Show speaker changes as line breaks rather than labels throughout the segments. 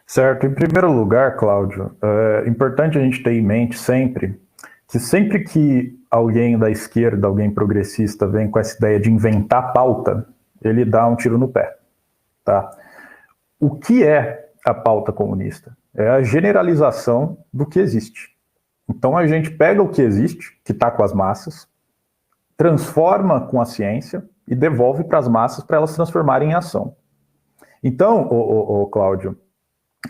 Certo. Em primeiro lugar, Cláudio, é importante a gente ter em mente sempre que alguém da esquerda, alguém progressista, vem com essa ideia de inventar pauta, ele dá um tiro no pé, tá? O que é a pauta comunista? É a generalização do que existe. Então a gente pega o que existe, que está com as massas, transforma com a ciência e devolve para as massas para elas transformarem em ação. Então, Cláudio,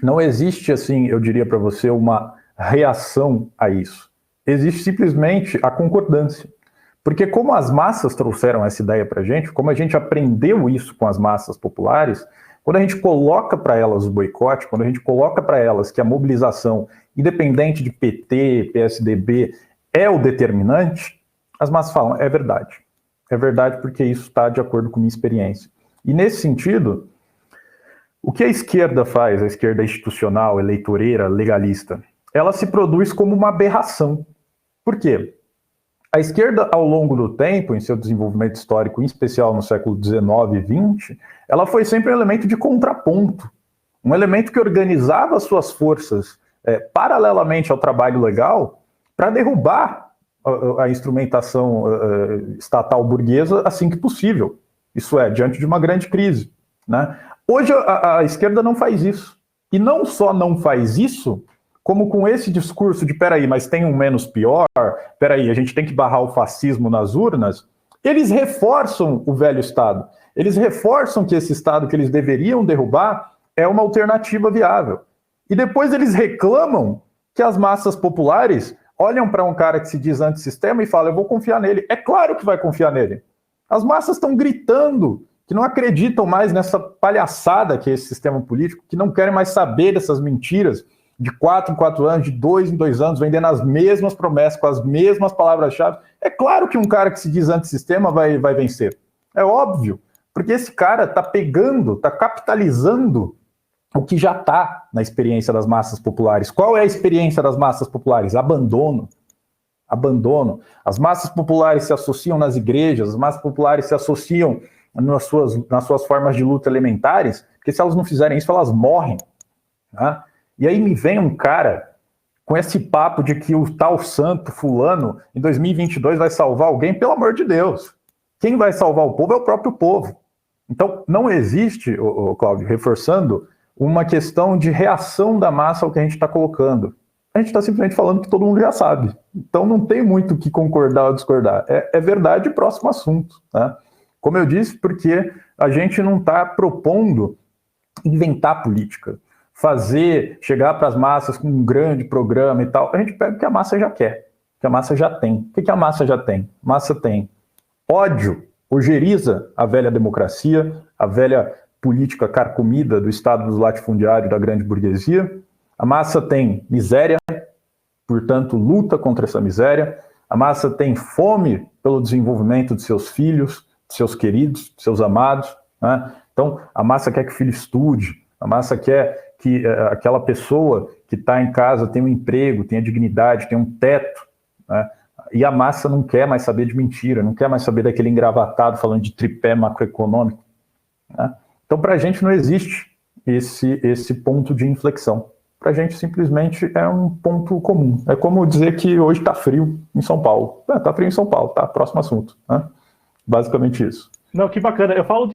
não existe, assim, eu diria para você, uma reação a isso. Existe simplesmente a concordância. Porque como as massas trouxeram essa ideia para a gente, como a gente aprendeu isso com as massas populares, quando a gente coloca para elas o boicote, quando a gente coloca para elas que a mobilização, independente de PT, PSDB, é o determinante, as massas falam, é verdade. É verdade porque isso está de acordo com minha experiência. E nesse sentido, o que a esquerda faz, a esquerda institucional, eleitoreira, legalista, ela se produz como uma aberração. Por quê? A esquerda, ao longo do tempo, em seu desenvolvimento histórico, em especial no século XIX e XX, ela foi sempre um elemento de contraponto, um elemento que organizava as suas forças paralelamente ao trabalho legal para derrubar a instrumentação estatal burguesa assim que possível. Isso é, diante de uma grande crise, né? Hoje a esquerda não faz isso. E não só não faz isso, como com esse discurso de peraí, mas tem um menos pior, peraí, a gente tem que barrar o fascismo nas urnas, eles reforçam o velho Estado. Eles reforçam que esse Estado que eles deveriam derrubar é uma alternativa viável. E depois eles reclamam que as massas populares olham para um cara que se diz antissistema e falam, eu vou confiar nele. É claro que vai confiar nele. As massas estão gritando que não acreditam mais nessa palhaçada que é esse sistema político, que não querem mais saber dessas mentiras de 4 em 4 anos, de 2 em 2 anos, vendendo as mesmas promessas, com as mesmas palavras-chave. É claro que um cara que se diz antissistema vai vencer. É óbvio, porque esse cara está pegando, está capitalizando o que já está na experiência das massas populares. Qual é a experiência das massas populares? Abandono. Abandono. As massas populares se associam nas igrejas, as massas populares se associam nas suas formas de luta elementares, porque se elas não fizerem isso, elas morrem. Né? E aí me vem um cara com esse papo de que o tal santo fulano em 2022 vai salvar alguém, pelo amor de Deus. Quem vai salvar o povo é o próprio povo. Então não existe, Cláudio, reforçando, uma questão de reação da massa ao que a gente está colocando. A gente está simplesmente falando que todo mundo já sabe. Então não tem muito o que concordar ou discordar. É verdade, próximo assunto. Né? Como eu disse, porque a gente não está propondo inventar política, chegar para as massas com um grande programa e tal. A gente pega o que a massa já quer, o que a massa já tem. O que a massa já tem? A massa tem ódio, ojeriza a velha democracia, a velha política carcomida do Estado dos latifundiários da grande burguesia. A massa tem miséria, portanto, luta contra essa miséria. A massa tem fome pelo desenvolvimento de seus filhos, de seus queridos, de seus amados. Né? Então, a massa quer que o filho estude, a massa quer que aquela pessoa que está em casa tenha um emprego, tenha dignidade, tenha um teto. Né? E a massa não quer mais saber de mentira, não quer mais saber daquele engravatado falando de tripé macroeconômico. Né? Então, para a gente não existe esse ponto de inflexão. Para a gente, simplesmente, é um ponto comum. É como dizer que hoje está frio em São Paulo. Está frio em São Paulo, tá? Próximo assunto. Né? Basicamente isso.
Não, que bacana. Eu falo